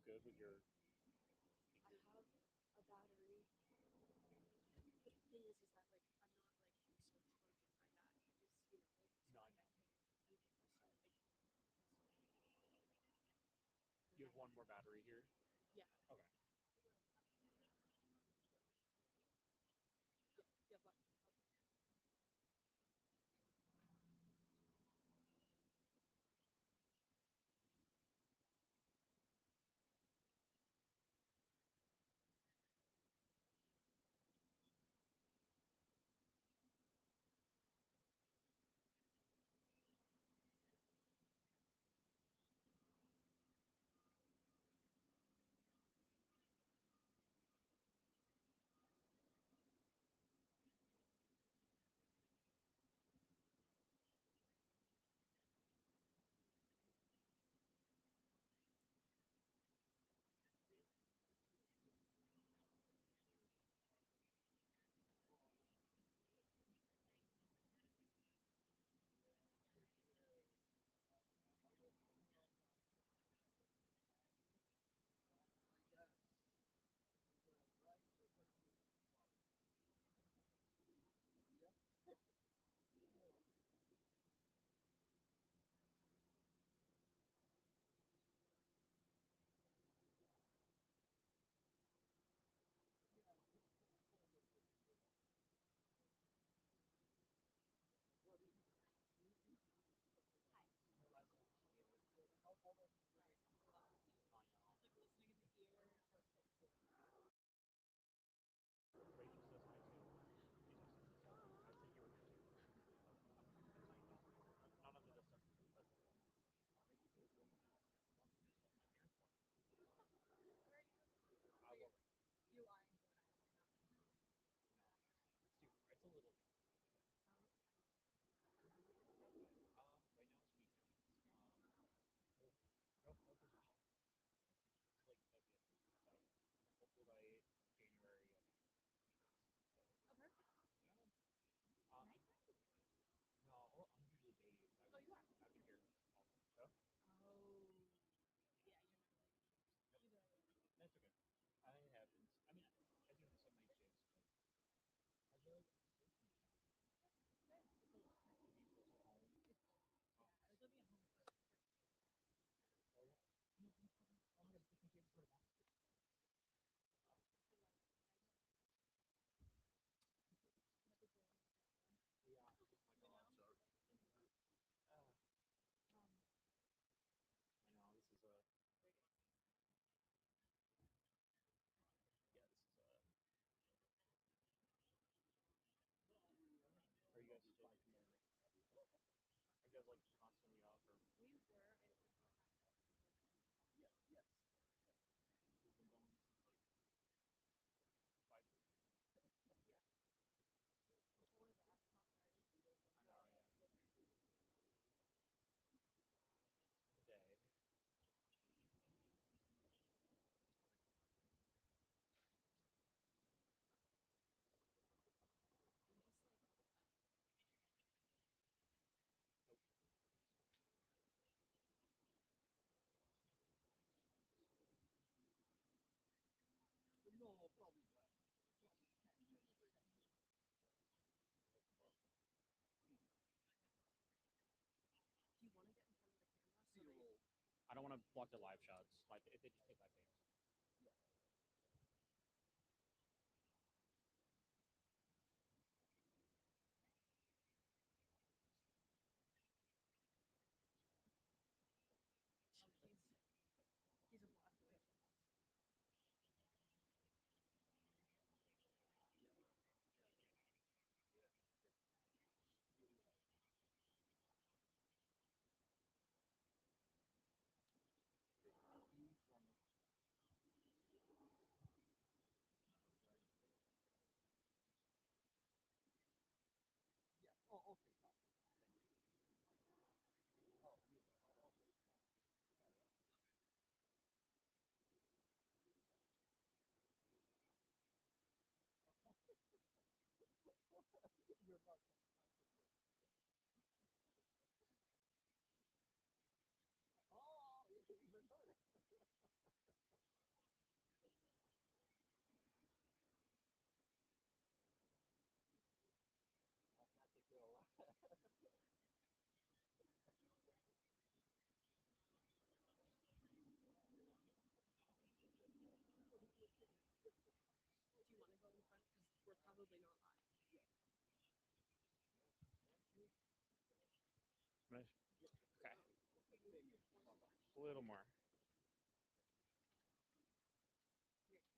good with your? I have a battery. The thing is that like I'm not like so charging my Mac. I just so No, I like know. I can reset like You have one more battery here. yeah Okay. yeah but hi. I know. Like listening in the ear. Rachel says hi too. These are some stuff. I think you were here too. None of it is stuff, but Where are you? I will. You lying? No, it's too. It's a little. Um, Right now it's weekends. Well, no position. It's like February. So hopefully by January I'll be oh, perfect. yeah. Night. No, I'm usually days. Oh, you are. I've been here all so Oh, yeah. You're not like yep. either. That's okay. It happens. I mean, I do have some night shifts, but I really like the station. It's a lot. Being close to home. It's Oh, yeah. Like living at home is oh yeah. Oh my god, this my favorite part of Boston. I love it. I know. But the joy is gone. Yeah. Oh my You god. know. Uh, Um. I know this is a yeah. This is a. Are you guys still like? Are you guys like constantly up or? We were. I don't know what happened. We've been going since like 5:30. Yeah. Before that, not Friday. I know. Yeah. Today. I'm just like Nope. No, probably less. Probably 10. do you want to get in front of the camera so they I don't want to block the live shots. Like if they just take my face. he's a blast away. Oh, okay. Oh, you're about to. Oh, even better. probably not live. Okay. A little more. Here, can I just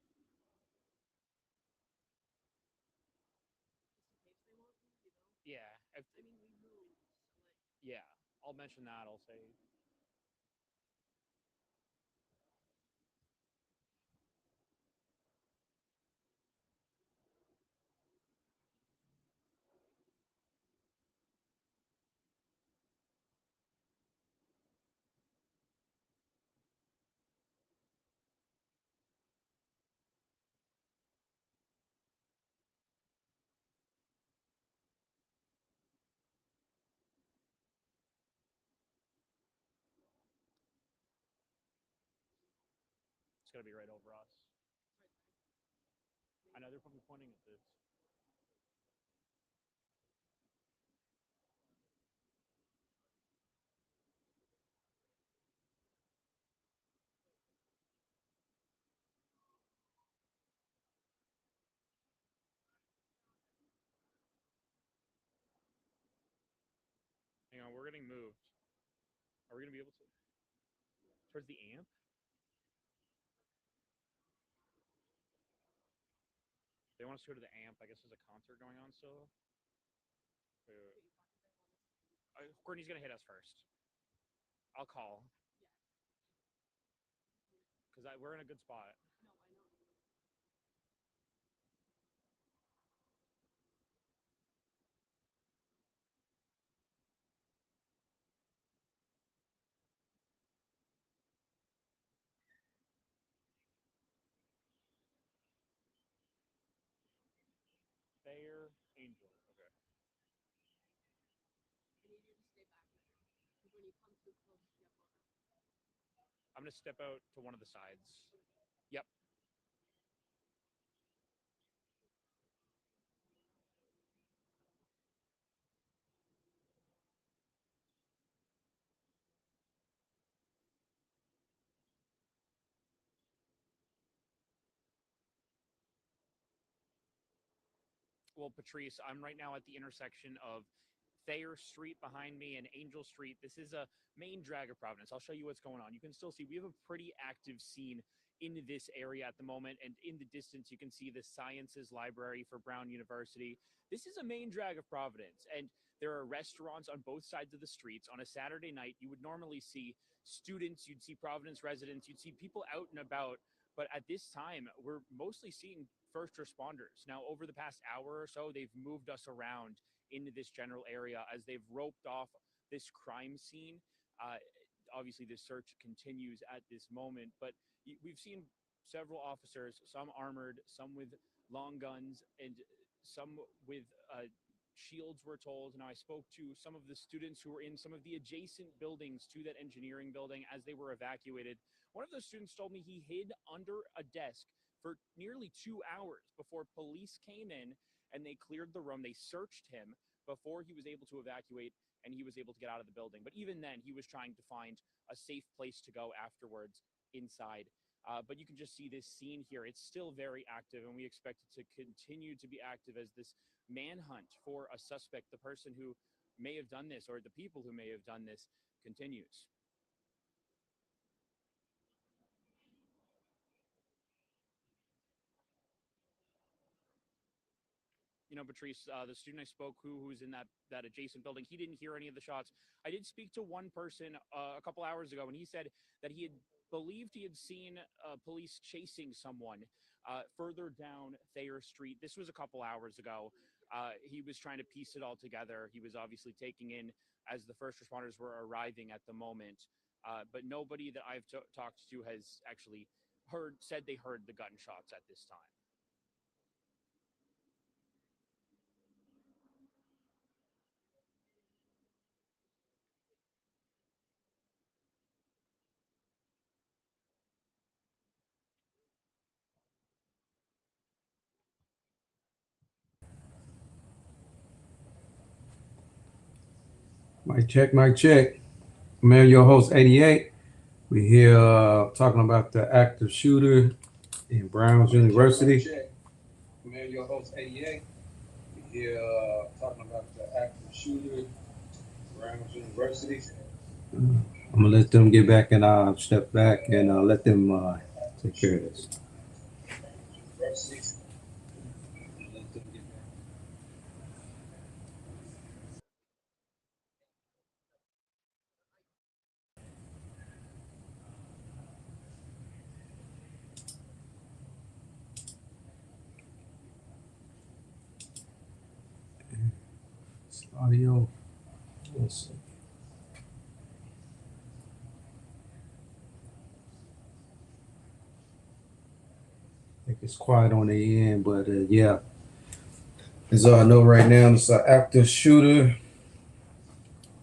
just in case they want me, you know? Yeah. I mean, we moved, so like, Yeah. I'll mention that. I'll say. It's gonna be right over us. it's right there. I know they're probably pointing at this. Hang on, we're getting moved. Are we gonna be able to? Towards the amp? They want us to go to the amp. I guess there's a concert going on still. Wait, wait, wait. Courtney's gonna hit us first. I'll call because we're in a good spot. No, I know. Thayer, Angel. Okay. I need you to stay back there. Because when you come too close, you get bothered. I'm gonna step out to one of the sides. Yep. Well, Patrice, I'm right now at the intersection of Thayer Street behind me and Angel Street. This is a main drag of Providence. I'll show you what's going on. You can still see we have a pretty active scene in this area at the moment, and in the distance you can see the Sciences Library for Brown University. This is a main drag of Providence, and there are restaurants on both sides of the streets. On a Saturday night, you would normally see students, you'd see Providence residents, you'd see people out and about, but at this time, we're mostly seeing first responders. Now, over the past hour or so, they've moved us around into this general area as they've roped off this crime scene. Obviously, this search continues at this moment, but we've seen several officers, some armored, some with long guns, and some with shields, we're told. Now, I spoke to some of the students who were in some of the adjacent buildings to that engineering building as they were evacuated. One of those students told me he hid under a desk for nearly 2 hours before police came in and they cleared the room. They searched him before he was able to evacuate and he was able to get out of the building. But even then, he was trying to find a safe place to go afterwards inside. But you can just see this scene here. It's still very active, and we expect it to continue to be active as this manhunt for a suspect, the person who may have done this or the people who may have done this, continues. Patrice, the student I spoke who's in that adjacent building, he didn't hear any of the shots. I did speak to one person a couple hours ago, and he said that he had believed he had seen police chasing someone further down Thayer Street. This was a couple hours ago. He was trying to piece it all together. He was obviously taking in as the first responders were arriving at the moment. But nobody that I've talked to has actually said they heard the gunshots at this time. Mic check, mic check. Man, your host 88. We here talking about the active shooter in Browns University. Man, your host 88. We here talking about the active shooter, Browns University. I'm gonna let them get back and step back and let them take care of this. Audio. Let's see. I think it's quiet on the end, but yeah. As I know right now, it's an active shooter,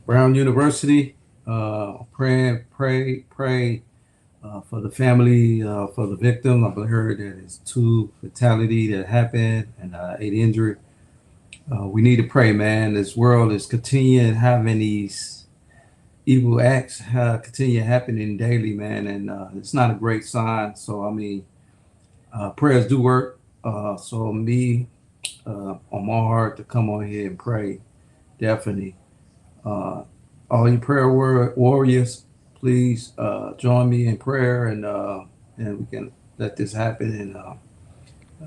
Brown University. Pray for the family, for the victim. I've heard that it's 2 fatality that happened and 8 injured. We need to pray, man. This world is continuing having these evil acts continue happening daily, man, and it's not a great sign. So I mean, prayers do work. So me, on my heart to come on here and pray, definitely. All you prayer warriors, please join me in prayer, and we can let this happen.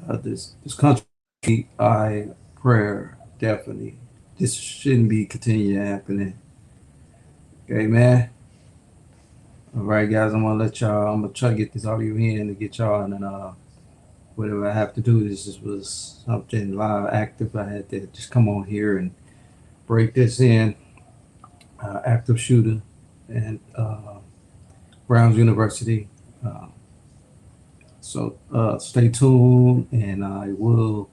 And this country, I prayer definitely. This shouldn't be continuing happening. Okay, man. All right, guys. I'm gonna let y'all. I'm gonna try to get this audio in to get y'all, and then whatever I have to do. This was something live active. I had to just come on here and break this in. Active shooter and Browns University. So stay tuned, and I will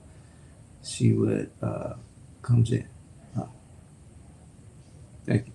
see what comes in. Uh, Thank you.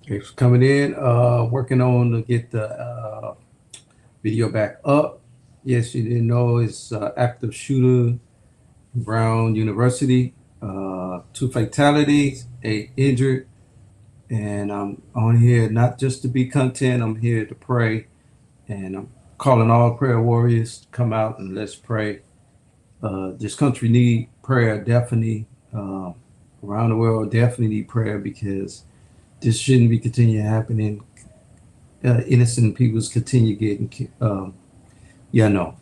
Thanks for coming in. Working on to get the video back up. Yes, you didn't know it's active shooter, Brown University. 2 fatalities, 8 injured. And I'm on here not just to be content, I'm here to pray. And I'm calling all prayer warriors to come out and let's pray. This country need prayer, definitely. Around the world, definitely need prayer because this shouldn't be continuing happening. Innocent people's continue getting, yeah, no.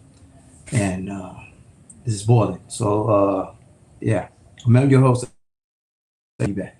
And this is boiling. So, yeah. I'm your host. Be back.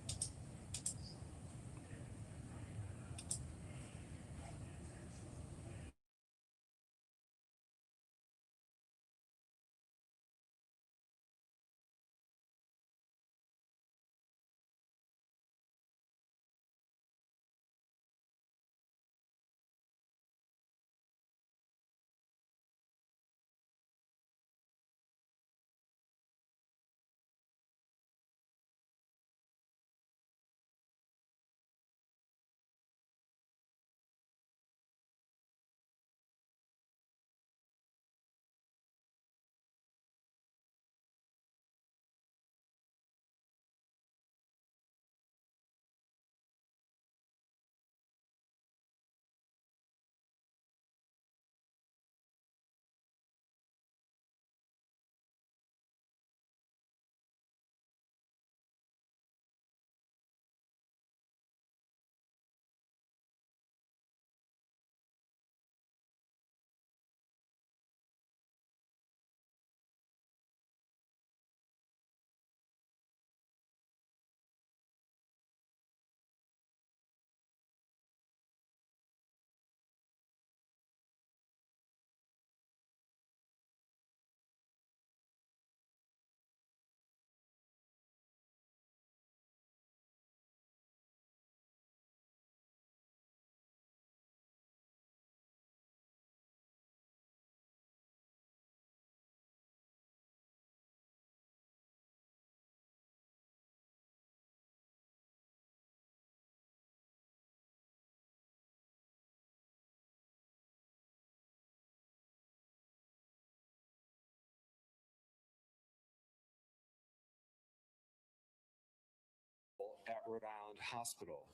at Rhode Island Hospital.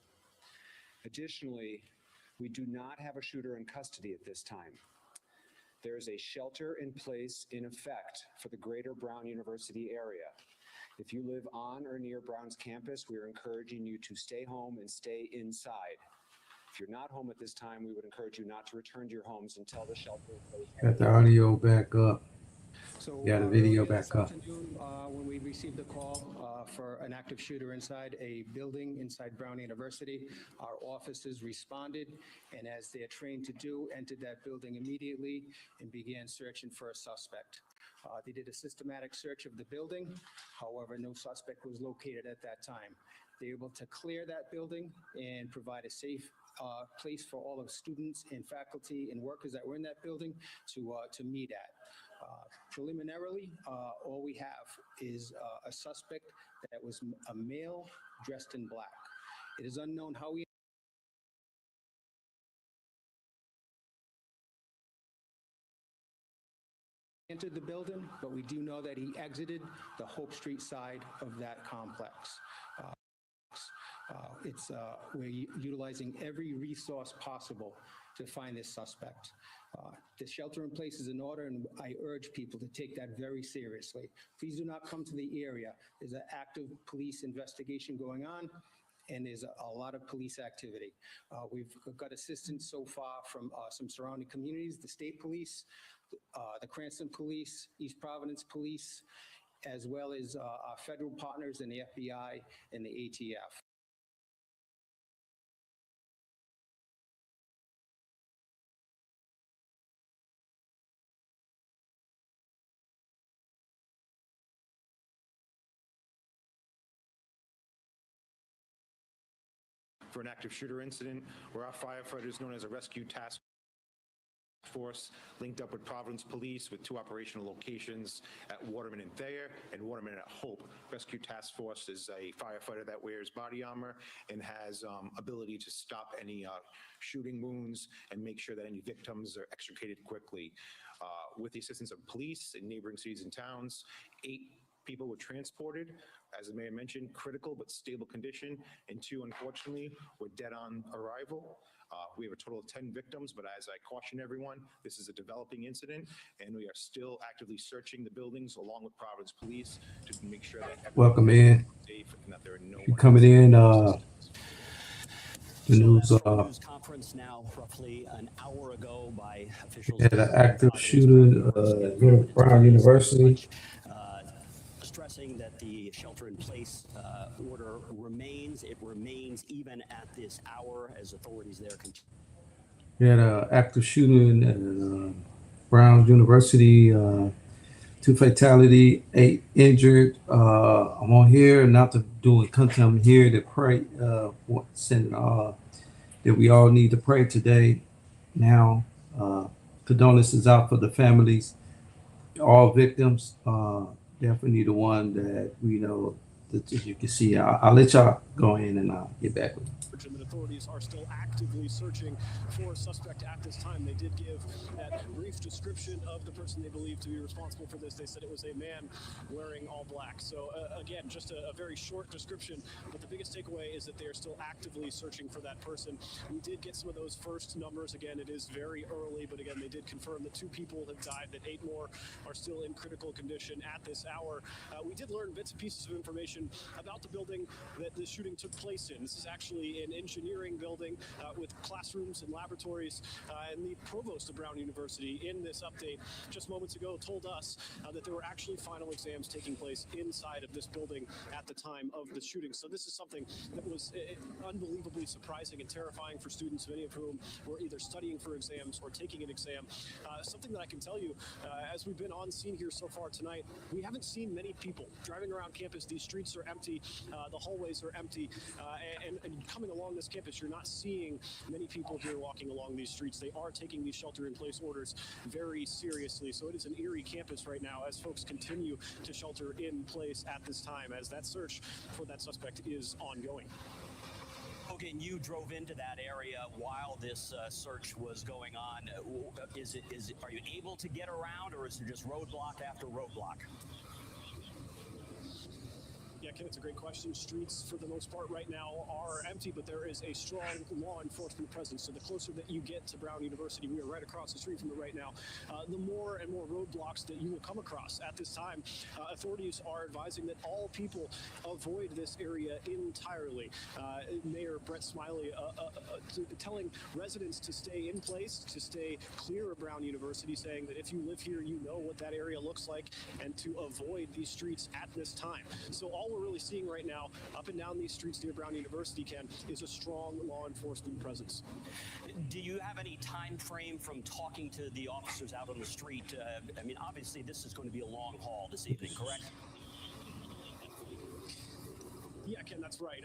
Additionally, we do not have a shooter in custody at this time. There is a shelter in place in effect for the greater Brown University area. If you live on or near Brown's campus, we are encouraging you to stay home and stay inside. If you're not home at this time, we would encourage you not to return to your homes until the shelter in place. Got the audio back up. So Yeah, the video earlier this back up. afternoon, when we received a call for an active shooter inside a building inside Brown University, our officers responded, and as they're trained to do, entered that building immediately and began searching for a suspect. They did a systematic search of the building. However, no suspect was located at that time. They were able to clear that building and provide a safe place for all of students and faculty and workers that were in that building to meet at. Preliminarily, all we have is a suspect that was a male dressed in black. It is unknown how he entered the building, but we do know that he exited the Hope Street side of that complex. We're utilizing every resource possible to find this suspect. The shelter in place is in order, and I urge people to take that very seriously. Please do not come to the area. There's an active police investigation going on, and there's a lot of police activity. We've got assistance so far from some surrounding communities, the state police, the Cranston Police, East Providence Police, as well as our federal partners in the FBI and the ATF. For an active shooter incident where our firefighters, known as a rescue task force, linked up with Providence Police with 2 operational locations at Waterman and Thayer and Waterman at Hope. Rescue Task Force is a firefighter that wears body armor and has ability to stop any shooting wounds and make sure that any victims are extricated quickly. With the assistance of police in neighboring cities and towns, 8 people were transported, as the mayor mentioned, critical but stable condition, and 2, unfortunately, were dead on arrival. We have a total of 10 victims, but as I caution everyone, this is a developing incident, and we are still actively searching the buildings along with Providence Police to make sure that Welcome in. safe and that there are no You coming in, the news, news conference now roughly an hour ago by officials had an active shooter here at Brown University. Stressing that the shelter-in-place order remains. It remains even at this hour as authorities there continue. We had an active shooting at Brown University, 2 fatality, 8 injured. I'm on here not to do a content. I'm here to pray, send that we all need to pray today. Now, condolences out for the families, all victims. Definitely the one that we know that, as you can see, I'll let y'all go in and I'll get back with you. And authorities are still actively searching for a suspect at this time. They did give that brief description of the person they believe to be responsible for this. They said it was a man wearing all black. So again, just a very short description, but the biggest takeaway is that they are still actively searching for that person. We did get some of those first numbers. Again, it is very early, but again, they did confirm that 2 people have died, that 8 more are still in critical condition at this hour. We did learn bits and pieces of information about the building that the shooting took place in. This is actually an engineering building with classrooms and laboratories, and the provost of Brown University in this update just moments ago told us that there were actually final exams taking place inside of this building at the time of the shooting. So this is something that was unbelievably surprising and terrifying for students, many of whom were either studying for exams or taking an exam. Something that I can tell you, as we've been on scene here so far tonight, we haven't seen many people driving around campus. These streets are empty, the hallways are empty, and coming along this campus, you're not seeing many people here walking along these streets. They are taking these shelter-in-place orders very seriously. So it is an eerie campus right now as folks continue to shelter in place at this time, as that search for that suspect is ongoing. Logan, you drove into that area while this search was going on. Are you able to get around, or is it just roadblock after roadblock? Yeah, Ken, it's a great question. Streets, for the most part, right now are empty, but there is a strong law enforcement presence. So the closer that you get to Brown University, we are right across the street from it right now, the more and more roadblocks that you will come across. At this time, authorities are advising that all people avoid this area entirely. Mayor Brett Smiley telling residents to stay in place, to stay clear of Brown University, saying that if you live here, you know what that area looks like, and to avoid these streets at this time. So all we're really seeing right now up and down these streets near Brown University, Ken, is a strong law enforcement presence. Do you have any time frame from talking to the officers out on the street? I mean, obviously, this is going to be a long haul this evening, correct? Yeah, Ken, that's right.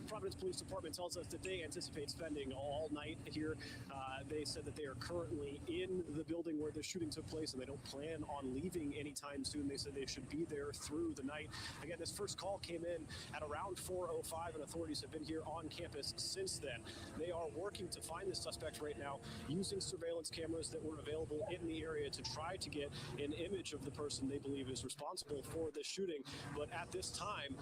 Providence Police Department tells us that they anticipate spending all night here. They said that they are currently in the building where the shooting took place, and they don't plan on leaving anytime soon. They said they should be there through the night. Again, this first call came in at around 4:05, and authorities have been here on campus since then. They are working to find the suspect right now using surveillance cameras that were available in the area to try to get an image of the person they believe is responsible for this shooting. But at this time,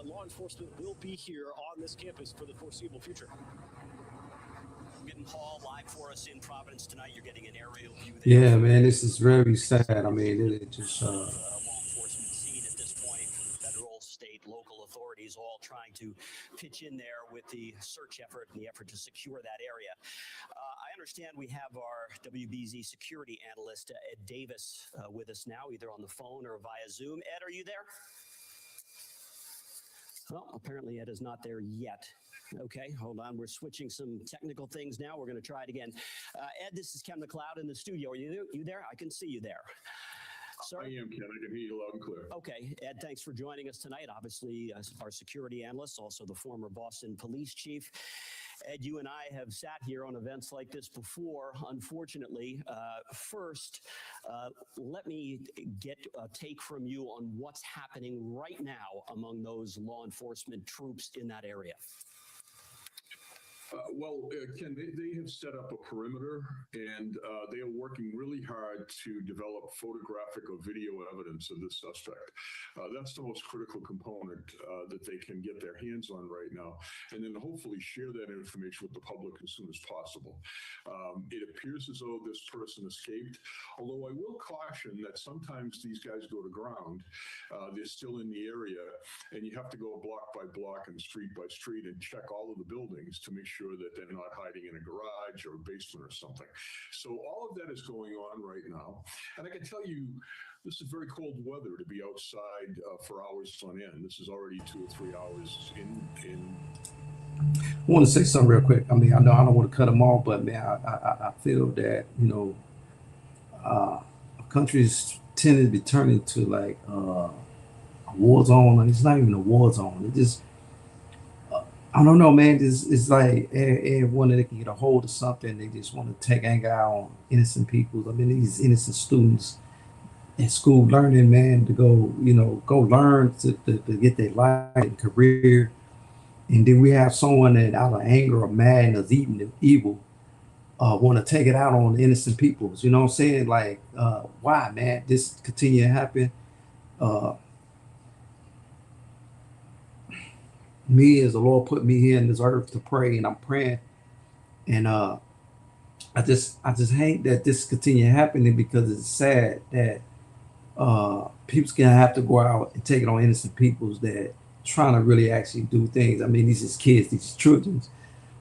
law enforcement will be here on this campus for the foreseeable future. Getting Paul live for us in Providence tonight. You're getting an aerial view there. Yeah, man, this is very sad. I mean, it just Law enforcement scene at this point, federal, state, local authorities all trying to pitch in there with the search effort and the effort to secure that area. I understand we have our WBZ security analyst, Ed Davis, with us now, either on the phone or via Zoom. Ed, are you there? Well, apparently Ed is not there yet. Okay, hold on. We're switching some technical things now. We're going to try it again. Ed, this is Ken McLeod in the studio. Are you there? I can see you there. Sir? I am, Ken. I can hear you loud and clear. Okay, Ed, thanks for joining us tonight. Obviously, our security analyst, also the former Boston police chief. Ed, you and I have sat here on events like this before, unfortunately. First, let me get a take from you on what's happening right now among those law enforcement troops in that area. Ken, they have set up a perimeter, and they are working really hard to develop photographic or video evidence of this suspect. That's the most critical component that they can get their hands on right now, and then hopefully share that information with the public as soon as possible. It appears as though this person escaped, although I will caution that sometimes these guys go to ground. They're still in the area, and you have to go block by block and street by street and check all of the buildings to make sure that they're not hiding in a garage or a basement or something. So all of that is going on right now. And I can tell you, this is very cold weather to be outside for hours on end. This is already 2 or 3 hours in. I want to say something real quick. I mean, I know I don't want to cut them off, but man, I feel that, countries tend to be turning to like a war zone, and it's not even a war zone. It just, I don't know, man. It's like everyone that can get a hold of something, they just want to take anger out on innocent people. I mean, these innocent students in school learning, man, to go learn to get their life and career. And then we have someone that out of anger or madness, even evil, want to take it out on innocent people. You know what I'm saying? Like, why, man? This continue to happen. Me as the Lord put me here in this earth to pray, and I'm praying, and I just hate that this continue happening, because it's sad that people's gonna have to go out and take it on innocent peoples that trying to really actually do things. I mean, these is kids, these children.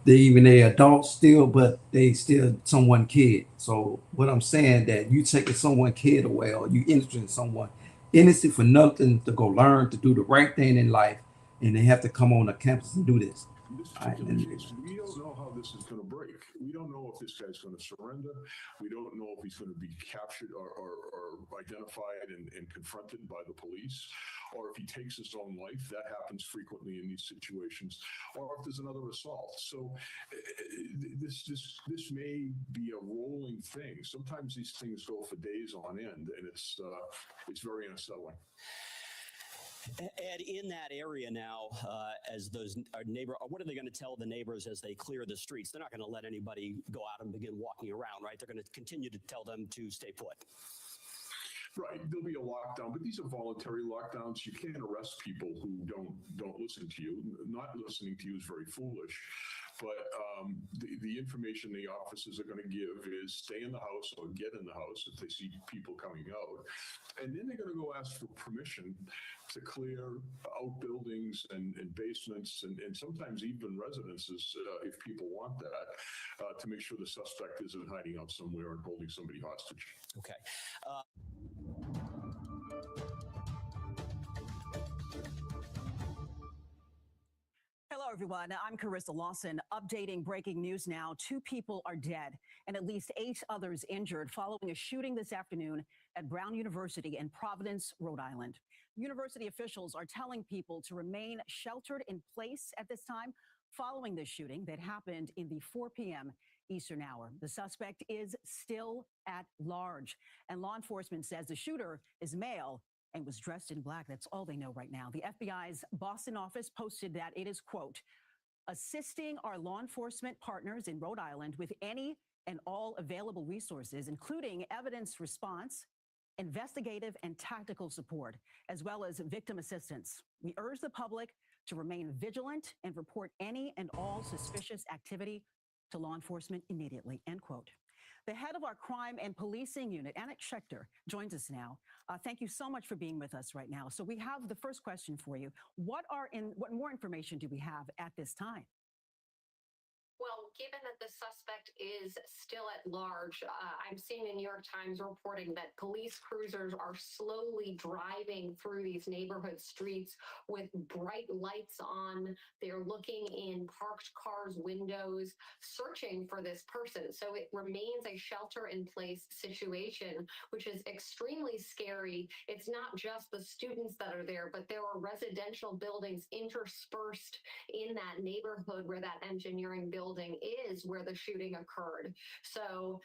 They adults still, but they still someone kid. So what I'm saying, that you taking someone kid away, or you innocent someone innocent for nothing, to go learn to do the right thing in life, and they have to come on the campus and do this. In this particular case, we don't know how this is going to break. We don't know if this guy's going to surrender. We don't know if he's going to be captured or identified and confronted by the police, or if he takes his own life. That happens frequently in these situations, or if there's another assault. So this may be a rolling thing. Sometimes these things go for days on end, and it's very unsettling. Ed, in that area now, as those neighbor, what are they going to tell the neighbors as they clear the streets? They're not going to let anybody go out and begin walking around, right? They're going to continue to tell them to stay put. Right, there'll be a lockdown, but these are voluntary lockdowns. You can't arrest people who don't listen to you. Not listening to you is very foolish. But the information the officers are going to give is stay in the house or get in the house if they see people coming out. And then they're going to go ask for permission to clear outbuildings and basements and sometimes even residences if people want that to make sure the suspect isn't hiding out somewhere and holding somebody hostage. Okay. Hello, everyone. I'm Carissa Lawson. Updating breaking news now. 2 people are dead and at least 8 others injured following a shooting this afternoon at Brown University in Providence, Rhode Island. University officials are telling people to remain sheltered in place at this time following this shooting that happened in the 4 p.m. Eastern hour. The suspect is still at large, and law enforcement says the shooter is male and was dressed in black. That's all they know right now. The FBI's Boston office posted that it is, quote, assisting our law enforcement partners in Rhode Island with any and all available resources, including evidence response, investigative and tactical support, as well as victim assistance. We urge the public to remain vigilant and report any and all suspicious activity to law enforcement immediately, end quote. The head of our crime and policing unit, Anna Schechter, joins us now. Thank you so much for being with us right now. So we have the first question for you. What more information do we have at this time? Well, given that the suspect is still at large, I'm seeing the New York Times reporting that police cruisers are slowly driving through these neighborhood streets with bright lights on. They're looking in parked cars' windows, searching for this person. So it remains a shelter-in-place situation, which is extremely scary. It's not just the students that are there, but there are residential buildings interspersed in that neighborhood where that engineering building is, where the shooting occurred. So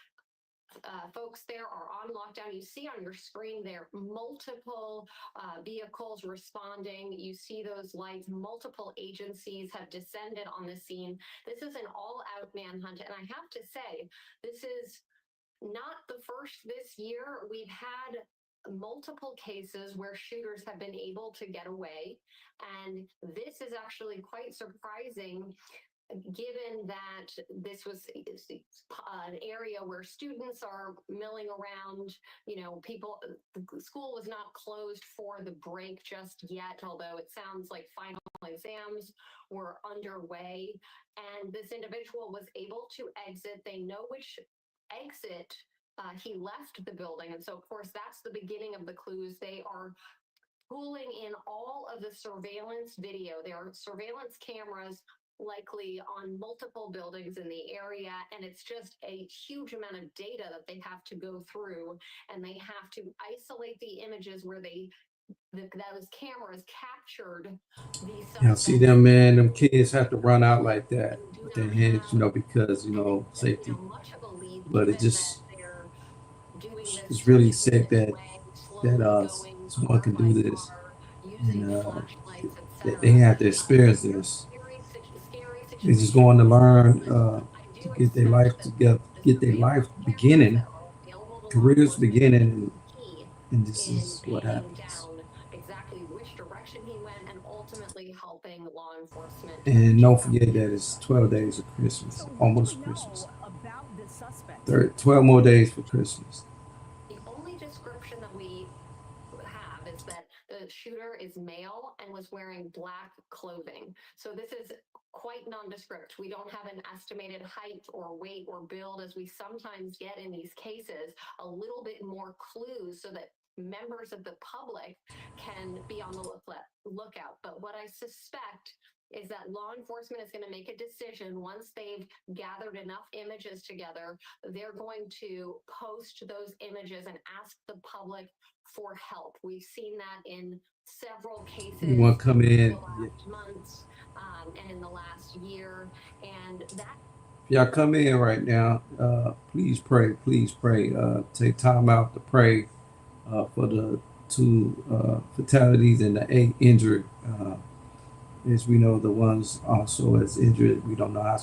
folks there are on lockdown. You see on your screen there multiple vehicles responding. You see those lights. Multiple agencies have descended on the scene. This is an all-out manhunt, and I have to say, this is not the first this year. We've had multiple cases where shooters have been able to get away, and this is actually quite surprising, given that this was an area where students are milling around. You know, the school was not closed for the break just yet, although it sounds like final exams were underway. And this individual was able to exit. They know which exit he left the building. And so, of course, that's the beginning of the clues. They are pulling in all of the surveillance video. There are surveillance cameras likely on multiple buildings in the area, and it's just a huge amount of data that they have to go through, and they have to isolate the images where those cameras captured these. Yeah, see them, man, them kids have to run out like that with their hands, because, safety. But it just, it's really sick that someone can do this. And they have to experience this. They're just going to learn to get their life together, get their life beginning, careers beginning, and this is what happens. Exactly which direction he went, and ultimately helping law enforcement. And don't forget that it's 12 days of Christmas, almost Christmas. 12 more days for Christmas. The only description that we have is that the shooter is male and was wearing black clothing. So this is quite nondescript. We don't have an estimated height or weight or build, as we sometimes get in these cases, a little bit more clues so that members of the public can be on the lookout. But what I suspect is that law enforcement is going to make a decision once they've gathered enough images together. They're going to post those images and ask the public for help. We've seen that in several cases. You want to come in? Last months, and in the last year, and that. If y'all come in right now, please pray. Please pray. Take time out to pray for the 2 fatalities and the 8 injured. As we know, the ones also as injured. We don't know how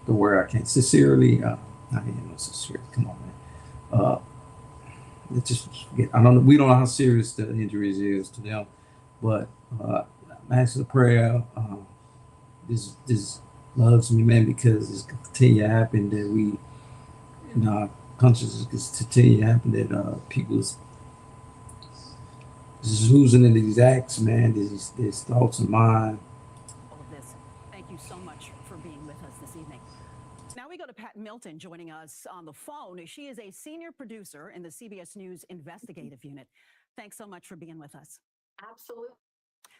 the word I can't sincerely. I ain't no sincere. Come on, man. Uh, it just, I don't know. We don't know how serious the injuries is to them, but I'm asking a prayer. This loves me, man, because it's continue to happen that we, in our countries, it's continue to happen that people's just losing in these acts, man. These thoughts of mine. All of this. Thank you so much for being with us this evening. Now we go to Pat Milton joining us on the phone. She is a senior producer in the CBS News investigative unit. Thanks so much for being with us. Absolutely.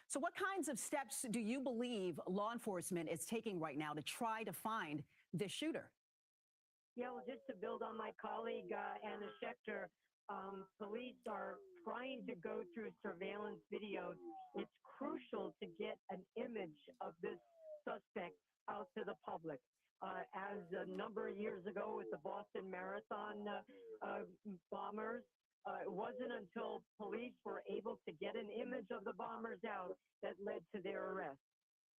So what kinds of steps do you believe law enforcement is taking right now to try to find this shooter? Yeah, well, just to build on my colleague, Anna Schechter, police are trying to go through surveillance videos. It's crucial to get an image of this suspect out to the public. As a number of years ago with the Boston Marathon bombers, it wasn't until police were able to get an image of the bombers out that led to their arrest.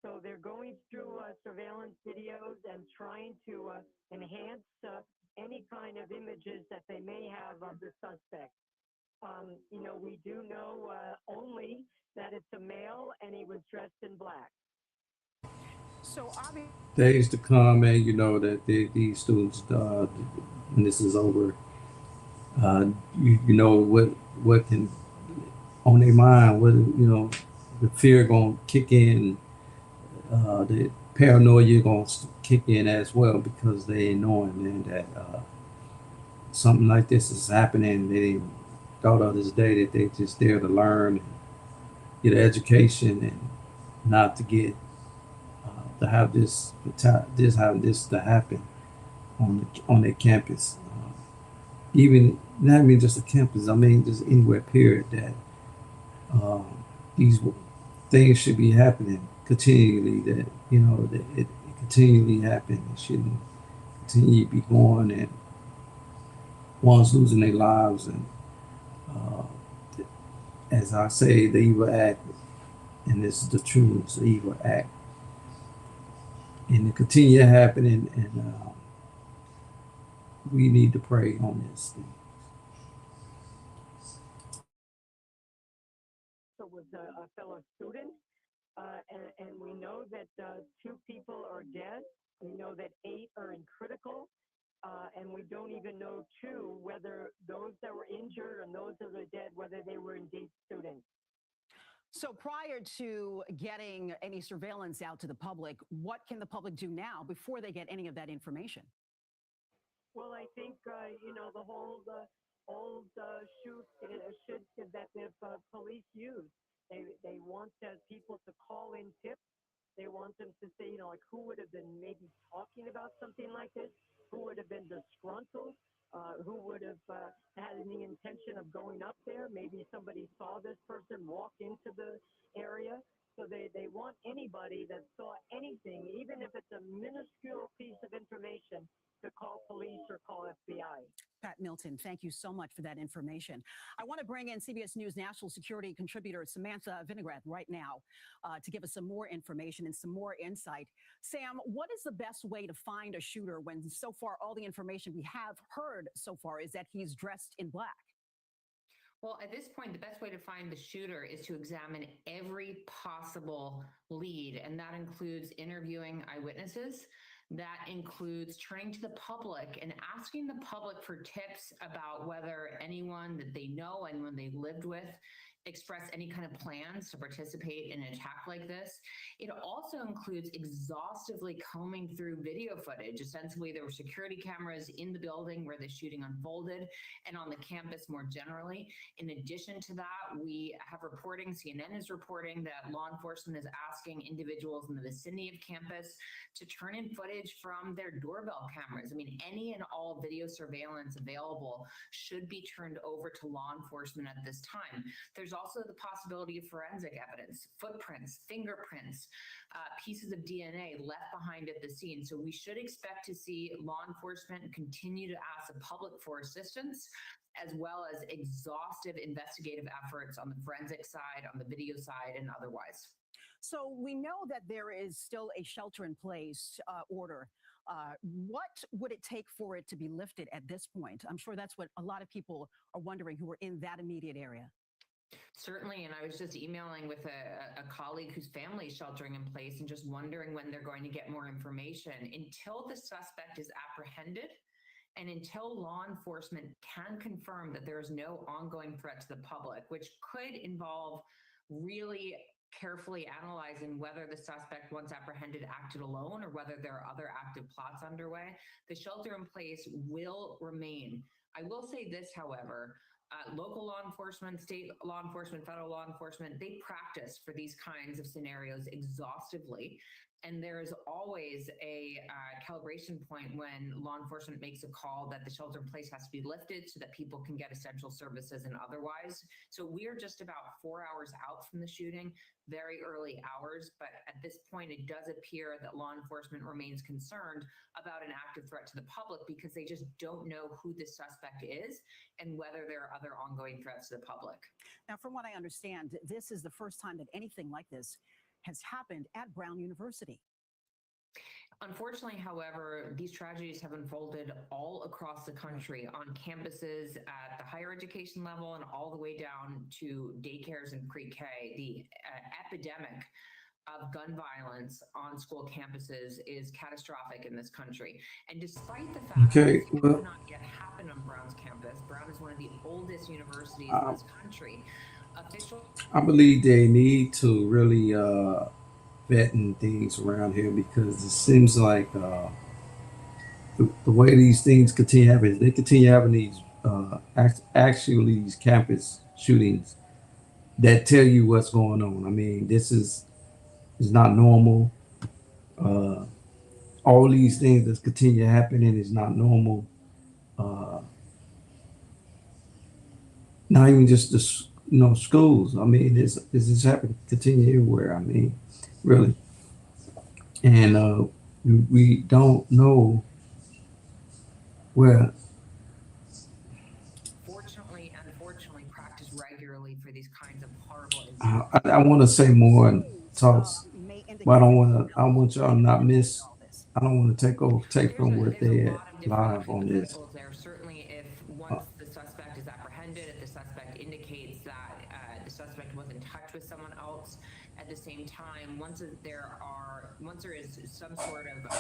So they're going through surveillance videos and trying to enhance any kind of images that they may have of the suspect. We do know only that it's a male and he was dressed in black. So obviously, Days to come, man. You know that these students, when this is over, you know what can on their mind. What the fear gonna kick in. The paranoia gonna kick in as well because they ain't knowing, man, that something like this is happening. They thought of this day that they just there to learn, get an education, and not to get to have this to happen on their campus. Even not even just a campus. I mean, just anywhere. Period. That these things should be happening continually. That that it continually happen. It shouldn't continue to be going and ones losing their lives. And as I say, the evil act, and this is the truth, the evil act, and it continue to happen. And we need to pray on this thing. So was a fellow student, and we know that 2 people are dead. We know that 8 are in critical, and we don't even know, too, whether those that were injured and those that are dead, whether they were indeed students. so prior to getting any surveillance out to the public, what can the public do now before they get any of that information? Well, I think, the whole old shoot that the police use. They want people to call in tips. They want them to say, like who would have been maybe talking about something like this, who would have been disgruntled, who would have had any intention of going up there. Maybe somebody saw this person walk into the area. So they want anybody that saw anything, even if it's a minuscule piece of information, to call police or call FBI. Pat Milton, thank you so much for that information. I want to bring in CBS News national security contributor Samantha Vinograd right now to give us some more information and some more insight. Sam, what is the best way to find a shooter when so far all the information we have heard so far is that he's dressed in black? Well, at this point, the best way to find the shooter is to examine every possible lead, and that includes interviewing eyewitnesses. That includes turning to the public and asking the public for tips about whether anyone that they know and when they lived with express any kind of plans to participate in an attack like this. It also includes exhaustively combing through video footage. Ostensibly, there were security cameras in the building where the shooting unfolded and on the campus more generally. In addition to that, we have reporting, CNN is reporting that law enforcement is asking individuals in the vicinity of campus to turn in footage from their doorbell cameras. I mean, any and all video surveillance available should be turned over to law enforcement at this time. There's also the possibility of forensic evidence, footprints, fingerprints, pieces of DNA left behind at the scene. So we should expect to see law enforcement continue to ask the public for assistance, as well as exhaustive investigative efforts on the forensic side, on the video side, and otherwise. So we know that there is still a shelter-in-place order What would it take for it to be lifted at this point? I'm sure that's what a lot of people are wondering who are in that immediate area. Certainly, and I was just emailing with a colleague whose family is sheltering in place and just wondering when they're going to get more information. Until the suspect is apprehended and until law enforcement can confirm that there is no ongoing threat to the public, which could involve really carefully analyzing whether the suspect, once apprehended, acted alone or whether there are other active plots underway, the shelter in place will remain. I will say this, however, local law enforcement, state law enforcement, federal law enforcement, they practice for these kinds of scenarios exhaustively. And there is always a calibration point when law enforcement makes a call that the shelter in place has to be lifted so that people can get essential services and otherwise. So we are just about 4 hours out from the shooting, very early hours. But at this point, it does appear that law enforcement remains concerned about an active threat to the public because they just don't know who the suspect is and whether there are other ongoing threats to the public. Now, from what I understand, this is the first time that anything like this has happened at Brown University. Unfortunately, however, these tragedies have unfolded all across the country on campuses at the higher education level and all the way down to daycares and pre-K. The epidemic of gun violence on school campuses is catastrophic in this country. And despite the fact that this has not yet happened on Brown's campus, Brown is one of the oldest universities in this country. I believe they need to really vetting things around here because it seems like the way these things continue happening, they continue having these actually these campus shootings that tell you what's going on. I mean, this is not normal. All these things that continue happening is not normal. Not even just the schools. I mean, this is happening, continue everywhere. I mean, really. And we don't know where. Fortunately, unfortunately, practice regularly for these kinds of horrible. I want to say more and talk, but I don't want to. I want y'all to not miss. I don't want to take from what they at live on this. There certainly, if once the suspect is apprehended, if the suspect indicates that the suspect was in touch with someone else, at the same time, once there is some sort of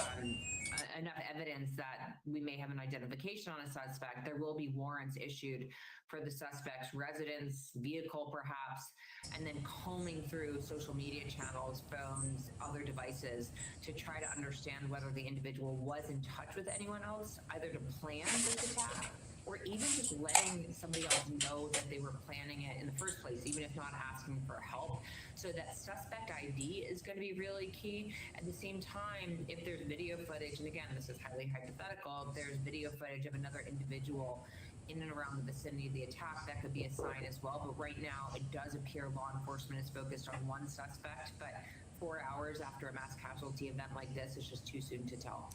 enough evidence that we may have an identification on a suspect, there will be warrants issued for the suspect's residence, vehicle perhaps, and then combing through social media channels, phones, other devices to try to understand whether the individual was in touch with anyone else, either to plan this attack or even just letting somebody else know that they were planning it in the first place, even if not asking for help. So that suspect ID is going to be really key. At the same time, if there's video footage, and again, this is highly hypothetical, if there's video footage of another individual in and around the vicinity of the attack, that could be a sign as well. But right now, it does appear law enforcement is focused on one suspect, but 4 hours after a mass casualty event like this is just too soon to tell.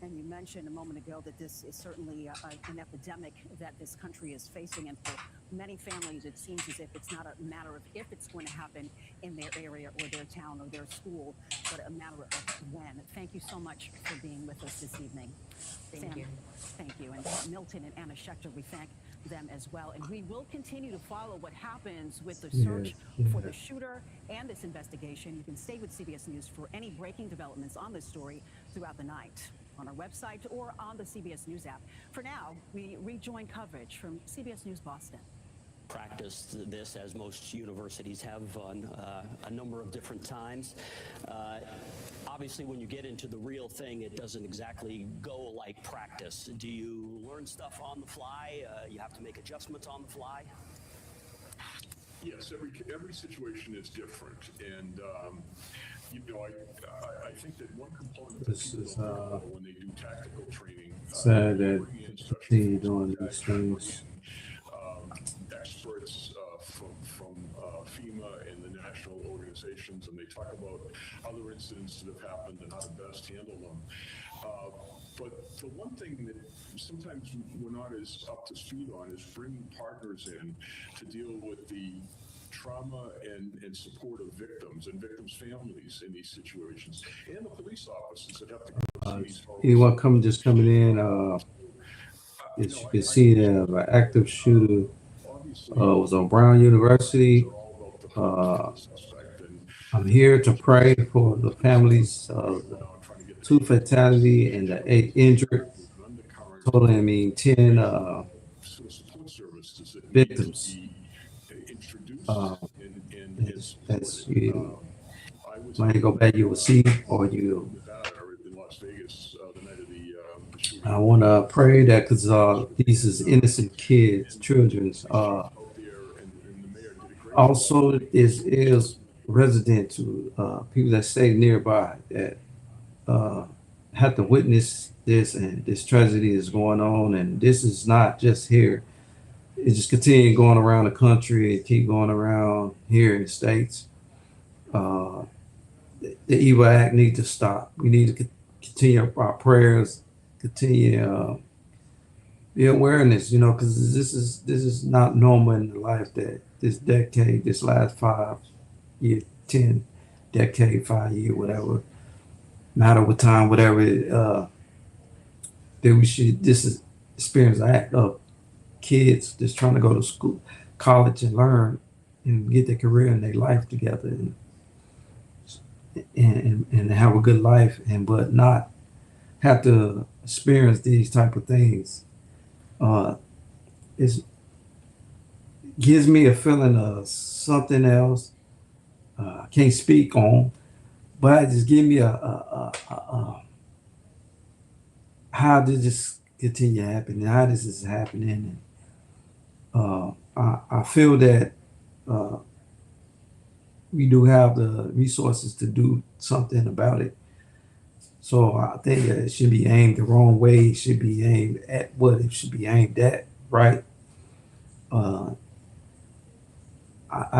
And you mentioned a moment ago that this is certainly an epidemic that this country is facing. And for many families, it seems as if it's not a matter of if it's going to happen in their area or their town or their school, but a matter of when. Thank you so much for being with us this evening. Thank you. Thank you. And Milton and Anna Schechter, we thank them as well. And we will continue to follow what happens with the search for the shooter and this investigation. You can stay with CBS News for any breaking developments on this story throughout the night on our website or on the CBS News app. For now, we rejoin coverage from CBS News Boston. Practiced this, as most universities have, on a number of different times. Obviously, when you get into the real thing, it doesn't exactly go like practice. Do you learn stuff on the fly? You have to make adjustments on the fly? Yes, every situation is different, and I think that one component that people don't know when they do tactical training, sad that they doing these things. Experts from FEMA and the national organizations, and they talk about other incidents that have happened and how to best handle them. But the one thing that sometimes we're not as up to speed on is bringing partners in to deal with the trauma and support of victims and victims' families in these situations, and the police officers that have to go Anyone just coming in, as you can see, an active shooter was on Brown University. I'm here to pray for the families of the 2 fatality and the 8 injured, totaling 10 victims. As you might go back, you will see, or you. I want to pray that because these is innocent kids, children. Also, is resident to people that stay nearby that have to witness this, and this tragedy is going on, and this is not just here. It just continue going around the country and keep going around here in the States. The evil act needs to stop. We need to continue our prayers, continue the awareness, because this is not normal in the life that this decade, this last 5 year, 10 decade, 5 year, whatever, matter what time, whatever, that we should, this is experience act of kids just trying to go to school, college, and learn and get their career and their life together, and have a good life, but not have to experience these type of things. It gives me a feeling of something else. I can't speak on, but it just give me a how did this continue happening? How this is happening? And I feel that we do have the resources to do something about it. So I think that it should be aimed the wrong way. It should be aimed at what it should be aimed at, right? I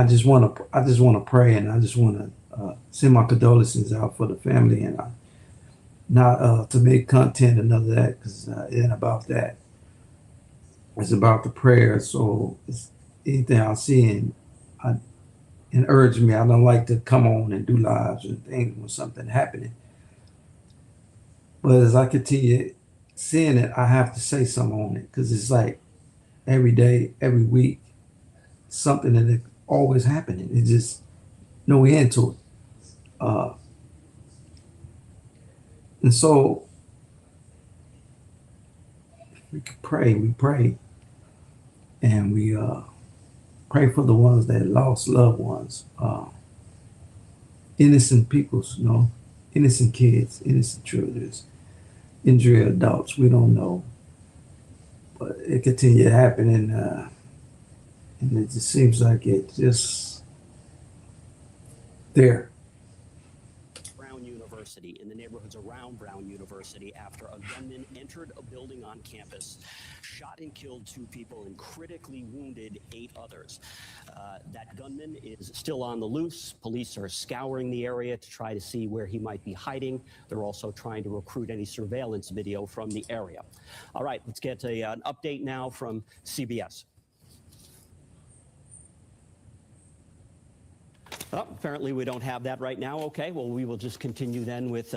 just want to pray, and I just want to send my condolences out for the family, and not to make content and none of that, because it ain't about that. It's about the prayer. So it's anything I see and urge me. I don't like to come on and do lives and things when something happening. But as I continue seeing it, I have to say something on it, because it's like every day, every week, something that is always happening. It's just no end to it. And so we pray, and we pray for the ones that lost loved ones, innocent peoples, innocent kids, innocent children, injured adults. We don't know, but it continued happening, and it just seems like it just there. Brown University, in the neighborhoods around Brown University, after a gunman entered a building on campus, shot and killed 2 people, and critically wounded 8 others. That gunman is still on the loose. Police are scouring the area to try to see where he might be hiding. They're also trying to recruit any surveillance video from the area. All right, let's get an update now from CBS. Oh, apparently we don't have that right now. Okay, well, we will just continue then with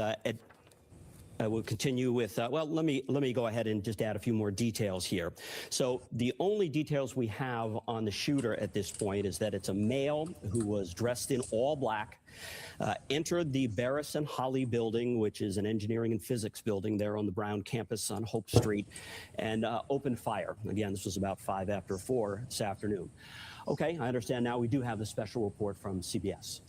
we'll continue with, well, let me go ahead and just add a few more details here. So the only details we have on the shooter at this point is that it's a male who was dressed in all black, entered the Barris and Holly building, which is an engineering and physics building there on the Brown campus on Hope Street, and opened fire. Again, this was about 5 after 4 this afternoon. Okay, I understand now. We do have the special report from CBS.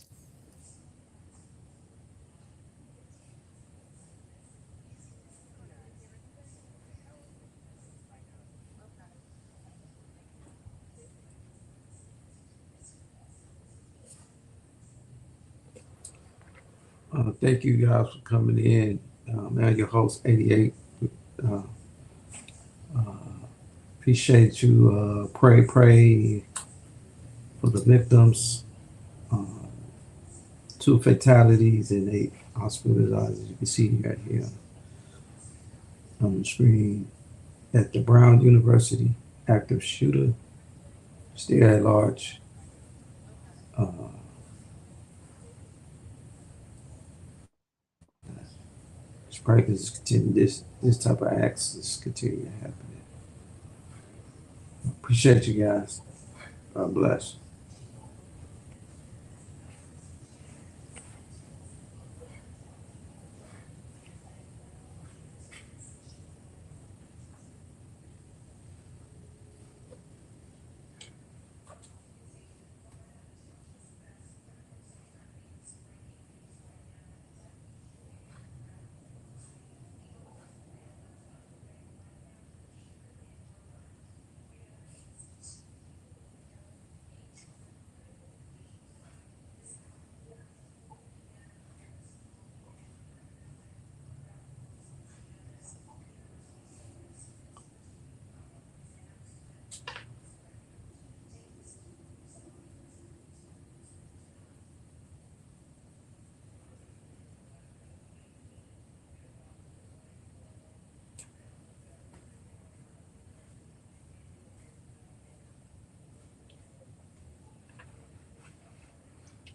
Thank you guys for coming in. I'm your host, 88. Appreciate you. Pray for the victims. 2 fatalities and 8 hospitalized, as you can see right here on the screen. At the Brown University, active shooter, still at large. Pray because continue this type of acts is continue to happen. Appreciate you guys. God bless.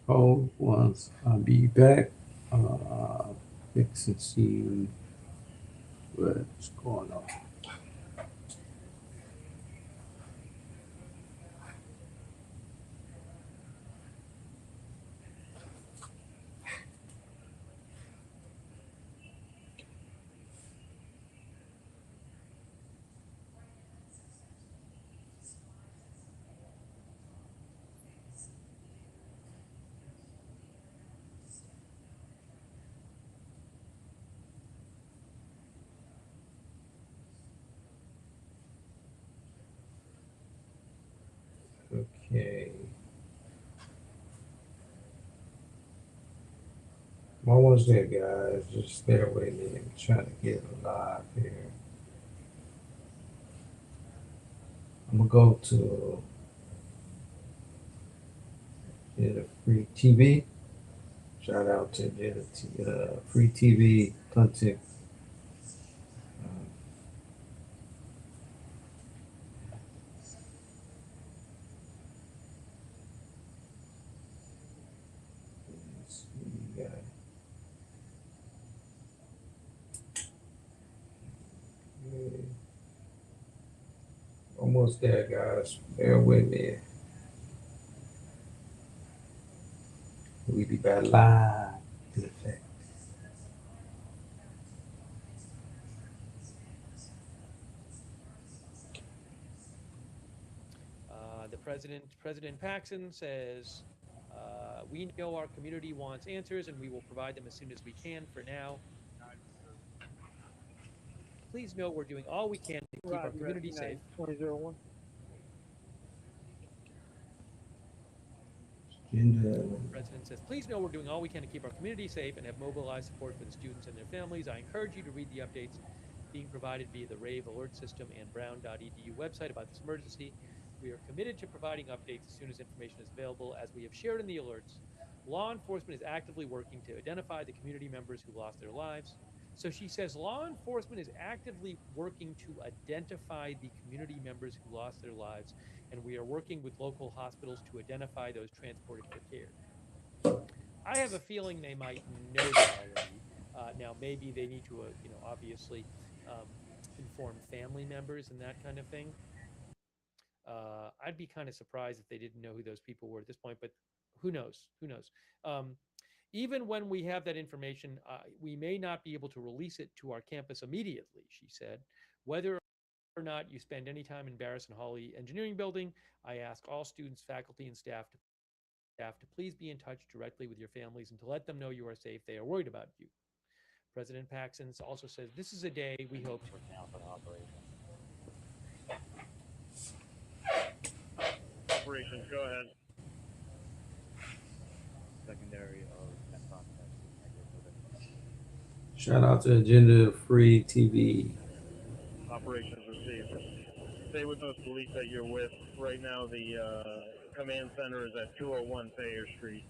Hold once. I'll be back. Fix and see what's going on. Okay. I'm almost there, guys. Just bear with me. I'm trying to get live here. I'm gonna go to Free TV. Shout out to Free TV content. Almost there, guys. Bear with me. We be back live to the fact. President Paxson says, we know our community wants answers and we will provide them as soon as we can. For now, please know we're doing all we can to keep our community safe. 2001. The president says, please know we're doing all we can to keep our community safe and have mobilized support for the students and their families. I encourage you to read the updates being provided via the RAVE alert system and brown.edu website about this emergency. We are committed to providing updates as soon as information is available. As we have shared in the alerts, law enforcement is actively working to identify the community members who lost their lives. So she says law enforcement is actively working to identify the community members who lost their lives, and we are working with local hospitals to identify those transported for care. I have a feeling they might know that already. Now, maybe they need to, obviously inform family members and that kind of thing. I'd be kind of surprised if they didn't know who those people were at this point, but who knows? Who knows? Even when we have that information, we may not be able to release it to our campus immediately, she said. Whether or not you spend any time in Barrison Hawley Engineering Building, I ask all students, faculty, and staff to please be in touch directly with your families and to let them know you are safe. They are worried about you. President Paxson also says, this is a day we hope to now for the operation. Operations, go ahead. Secondary of that process. Shout out to Agenda Free TV. Operations received. Stay with us, police that you're with. Right now, the command center is at 201 Thayer Street.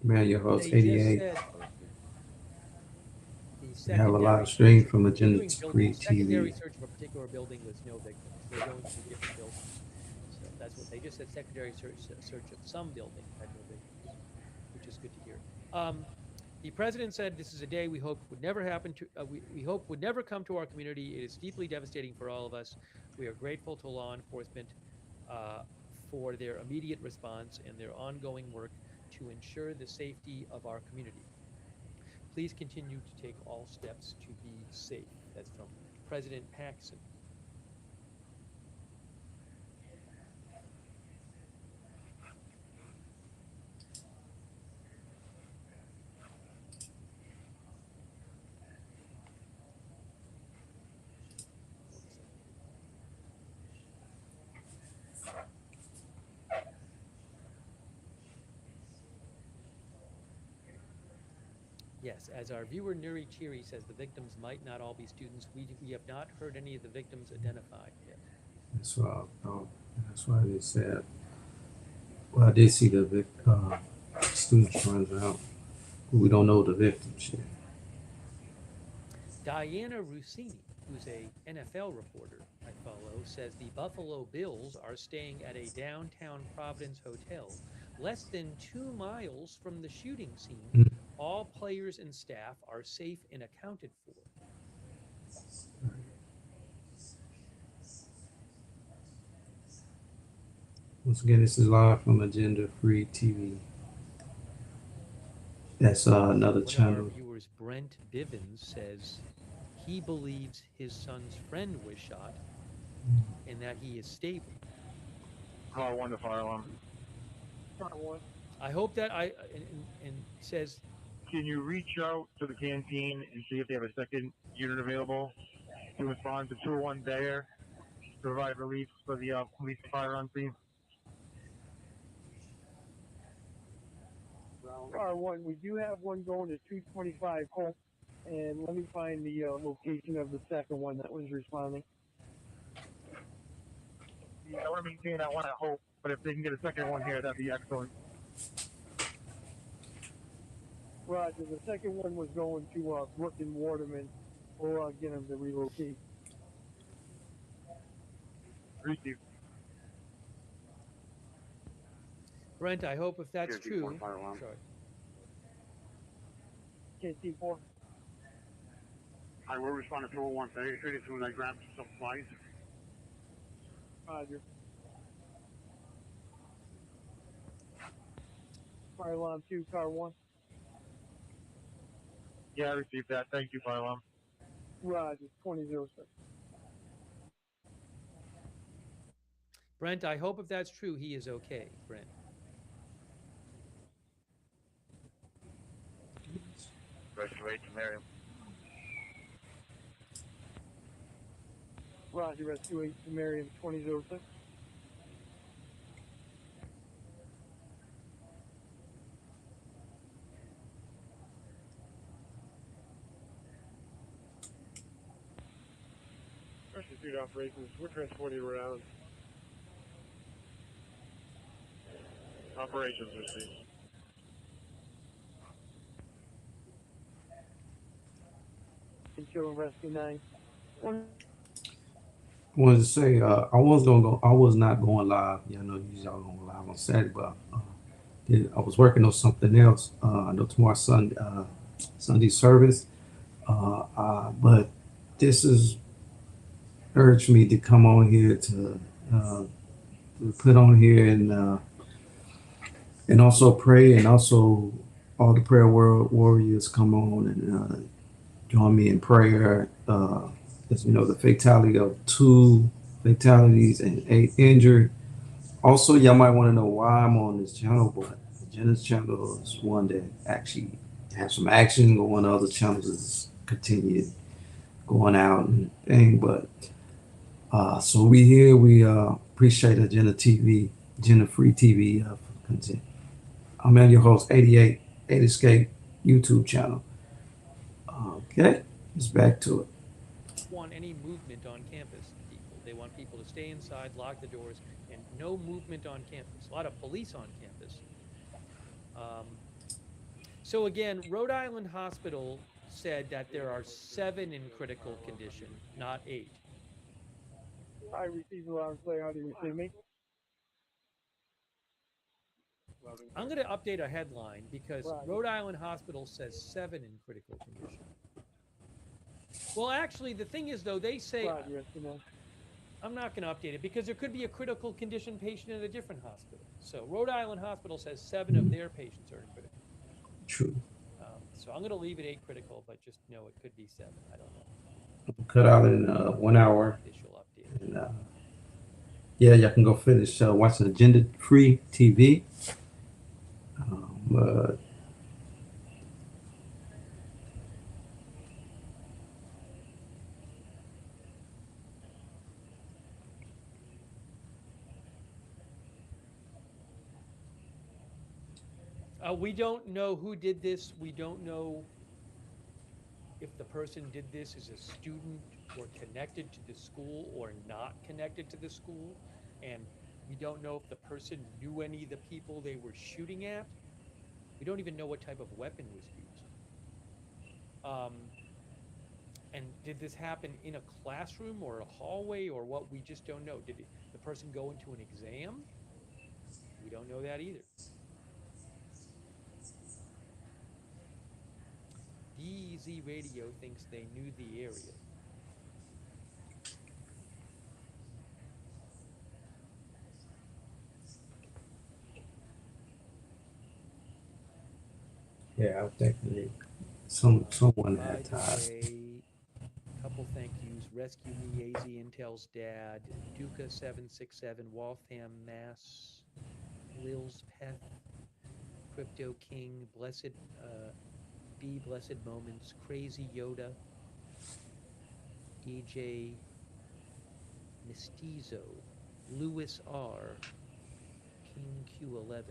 Man, your host, They 88. just We have a lot of streams from Agenda Free secondary TV. search of a particular building with no victims. They're going to different buildings. So that's what they just said. Secondary search of some building had no victims, which is good to hear. The president said this is a day we hope would never happen to, we hope would never come to our community. It is deeply devastating for all of us. We are grateful to law enforcement for their immediate response and their ongoing work to ensure the safety of our community. Please continue to take all steps to be safe. That's from President Paxson. Yes, as our viewer Nuri Chiri says, the victims might not all be students. We have not heard any of the victims identified yet. That's why they said. Well, I did see the students runs out. We don't know the victims yet. Diana Rossini, who's a NFL reporter I follow, says the Buffalo Bills are staying at a downtown Providence hotel, less than 2 miles from the shooting scene. All players and staff are safe and accounted for. Once again, this is live from Agenda Free TV. That's another channel. One of our viewers, Brent Bivens, says he believes his son's friend was shot and that he is stable. Car 1 to fire alarm. I hope that and says, can you reach out to the canteen and see if they have a second unit available to respond to 201 Thayer to provide relief for the police and fire on scene? R1, we do have one going to 225 Hope, and let me find the location of the second one that was responding. Yeah, I want to maintain that one at Hope, but if they can get a second one here, that'd be excellent. Roger, the second one was going to Brook and Waterman. We'll get them to relocate. Receive. Brent, I hope if that's Here, true. G4 fire alarm. Sorry. KT4. I will respond to 201 Thayer Street as soon as I grab some supplies. Roger. Fire alarm 2, car 1. Yeah, I received that. Thank you, fire alarm. Roger, 2006. Brent, I hope if that's true, he is okay, Brent. Rescue 8 to Miriam. Roger, Rescue 8 to Miriam, 2006. Rescue 3 operations, we're transporting around. Operations received. Insurance Rescue 9. I wanted to say I was not going live. Yeah, I know usually I'm going live on Saturday, but I was working on something else. I know tomorrow's Sunday service, but this has urged me to come on here to put on here and also pray, and also all the prayer warriors come on and join me in prayer. As you know, the fatality of 2 fatalities and 8 injured. Also, y'all might want to know why I'm on this channel, but Jenna's channel is one that actually has some action going. Other channels is continued going out and thing. But so we appreciate Agenda TV, Agenda Free TV for content. I'm your host, 88 Escape YouTube channel. Okay, it's back to it. Want any movement on campus, people. They want people to stay inside, lock the doors, and no movement on campus. A lot of police on campus. So again, Rhode Island Hospital said that there are 7 in critical condition, not 8. I received a loud and clear. How do you receive me? I'm going to update our headline because Right. Rhode Island Hospital says 7 in critical condition. Well, actually, the thing is, though, they say Progress, you know. I'm not going to update it because there could be a critical condition patient at a different hospital. So Rhode Island Hospital says 7 of their patients are in critical. True. So I'm going to leave it 8 critical, but just know it could be 7. I don't know. Cut out in 1 hour. Official update. And yeah, y'all can go finish watching Agenda Free TV. We don't know who did this. We don't know if the person did this as a student or connected to the school or not connected to the school. And we don't know if the person knew any of the people they were shooting at. We don't even know what type of weapon was used. And did this happen in a classroom or a hallway or what? We just don't know. Did the person go into an exam? We don't know that either. DEZ Radio thinks they knew the area. Yeah, I think someone had By the ties. way, couple thank yous. Rescue Me, AZ Intel's dad, Duca 767, Waltham, Mass, Lil's Pet, Crypto King, Blessed B, Blessed Moments, Crazy Yoda, DJ Mestizo, Lewis R, King Q11,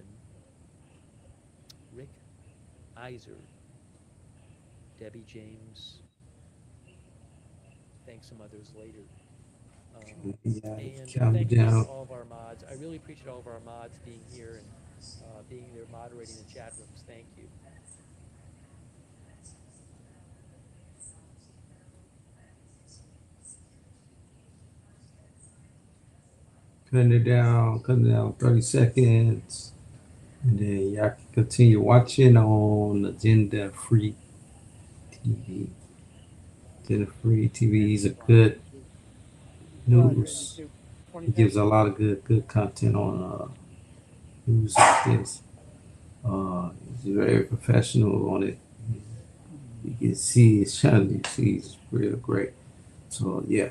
Rick Iser, Debbie James. Thanks some others later. Yeah, And count thank you to down. all of our mods. I really appreciate all of our mods being here and being there moderating the chat rooms. Thank you. Cutting it down 30 seconds. And then y'all can continue watching on Agenda Free TV. Agenda Free TV is a good news. He gives a lot of good content on news like this. He's very professional on it. You can see his channel. You see he's real great. So yeah,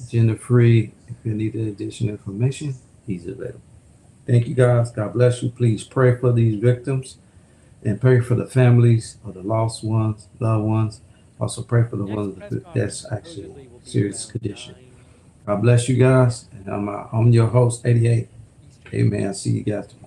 Agenda Free. If you need additional information, he's available. Thank you guys. God bless you. Please pray for these victims and pray for the families of the lost ones, loved ones. Also pray for the ones that's actually in serious condition. God bless you guys. And I'm your host, 88. Amen. See you guys tomorrow.